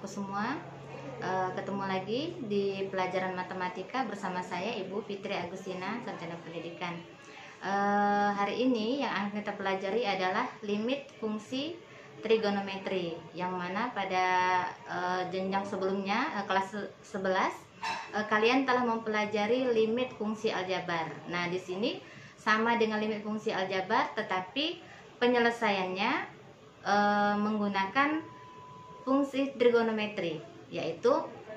anak-anakku semua. Ketemu lagi di pelajaran matematika bersama saya Ibu Fitri Agustina, Sarjana Pendidikan. Hari ini yang akan kita pelajari adalah limit fungsi trigonometri, yang mana pada jenjang sebelumnya, kelas 11, kalian telah mempelajari limit fungsi aljabar. Nah, di sini sama dengan limit fungsi aljabar, tetapi penyelesaiannya menggunakan fungsi trigonometri, yaitu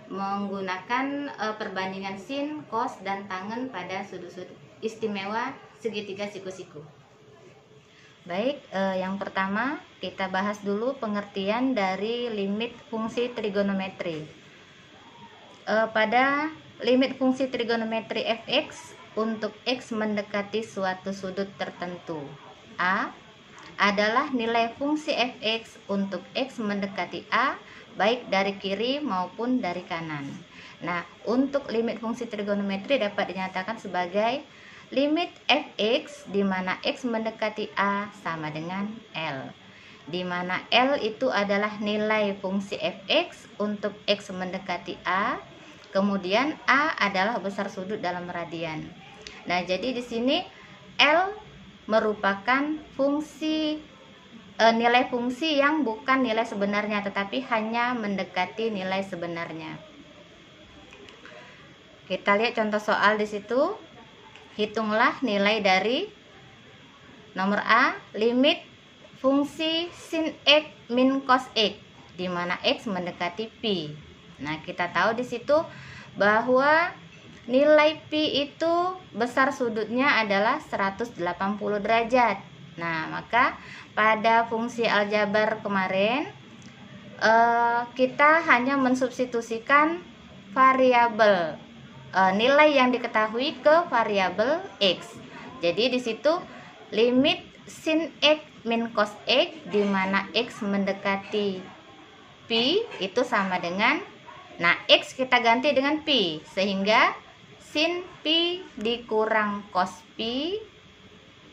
menggunakan perbandingan sin, cos, dan tangen pada sudut-sudut istimewa segitiga siku-siku. Baik, yang pertama kita bahas dulu pengertian dari limit fungsi trigonometri. Pada limit fungsi trigonometri fx untuk x mendekati suatu sudut tertentu A adalah nilai fungsi fx untuk x mendekati A baik dari kiri maupun dari kanan. Nah, untuk limit fungsi trigonometri dapat dinyatakan sebagai limit fx di mana x mendekati A sama dengan L, di mana L itu adalah nilai fungsi fx untuk x mendekati A, kemudian A adalah besar sudut dalam radian. Nah, jadi di sini L merupakan fungsi nilai fungsi yang bukan nilai sebenarnya, tetapi hanya mendekati nilai sebenarnya. Kita lihat contoh soal di situ. Hitunglah nilai dari nomor A, limit fungsi sin x min cos x di mana x mendekati pi. Nah, kita tahu di situ bahwa nilai pi itu besar sudutnya adalah 180 derajat. Nah, maka pada fungsi aljabar kemarin kita hanya mensubstitusikan variabel nilai yang diketahui ke variabel x. Jadi di situ limit sin x min cos x di mana x mendekati pi itu sama dengan, nah, x kita ganti dengan pi, sehingga sin pi dikurang cos pi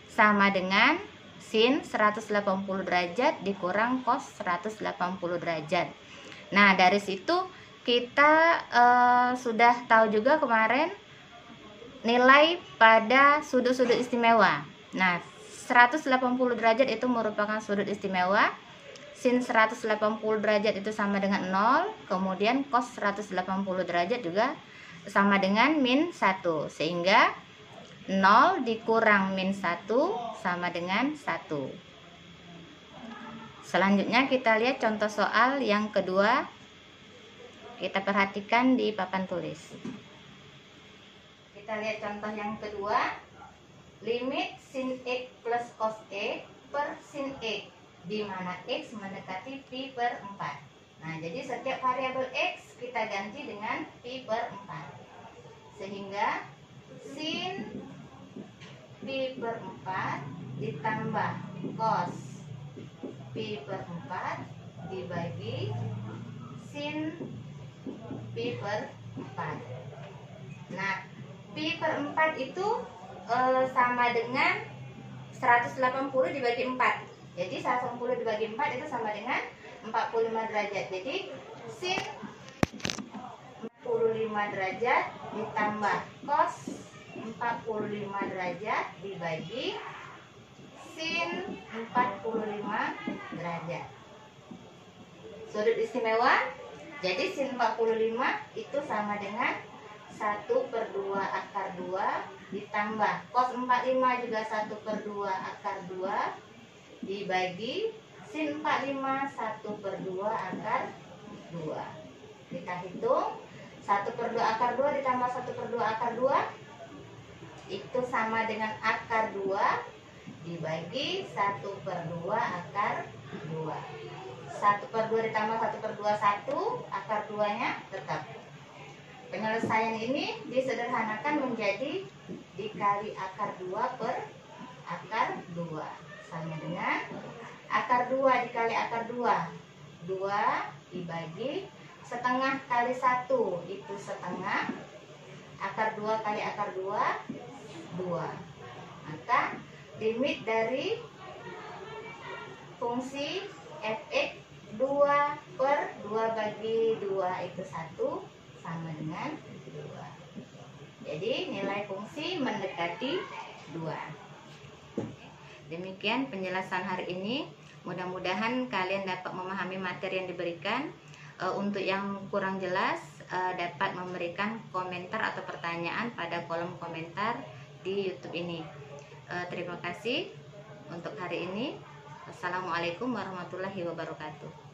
sama dengan sin 180 derajat dikurang cos 180 derajat. Nah, dari situ kita sudah tahu juga kemarin nilai pada sudut-sudut istimewa. Nah, 180 derajat itu merupakan sudut istimewa. Sin 180 derajat itu sama dengan 0, kemudian cos 180 derajat juga sama dengan min 1, sehingga 0 dikurang min 1 sama dengan 1. Selanjutnya kita lihat contoh soal yang kedua. Kita perhatikan di papan tulis. Kita lihat contoh yang kedua. Limit sin x plus cos x per sin x di mana x mendekati pi per 4. Nah, jadi setiap variabel x kita ganti dengan pi per 4. Sehingga sin pi per 4 ditambah cos pi per 4 dibagi sin pi per 4. Nah, pi per 4 itu sama dengan 180 dibagi 4. Jadi 180 dibagi 4 itu sama dengan 45 derajat. Jadi sin 45 derajat ditambah cos 45 derajat dibagi sin 45 derajat. Sudut istimewa, jadi sin 45 itu sama dengan 1/2 akar 2 ditambah cos 45 juga 1/2 akar 2 dibagi sin 45 1/2 akar 2. Kita hitung 1/2 akar 2 ditambah 1/2 akar 2 itu sama dengan akar 2 dibagi 1/2 akar 2. 1/2 ditambah 1/2 1, akar 2-nya tetap. Penyelesaian ini disederhanakan menjadi dikali akar 2 per akar 2 sama dengan akar 2 dikali akar 2, 2 dibagi setengah kali 1 itu setengah, akar 2 kali akar 2 2. Maka limit dari fungsi fx 2 bagi 2 itu 1 sama dengan 2. Jadi nilai fungsi mendekati 2. Demikian penjelasan hari ini. Mudah-mudahan kalian dapat memahami materi yang diberikan. Untuk yang kurang jelas dapat memberikan komentar atau pertanyaan pada kolom komentar di YouTube ini. Terima kasih untuk hari ini. Assalamualaikum warahmatullahi wabarakatuh.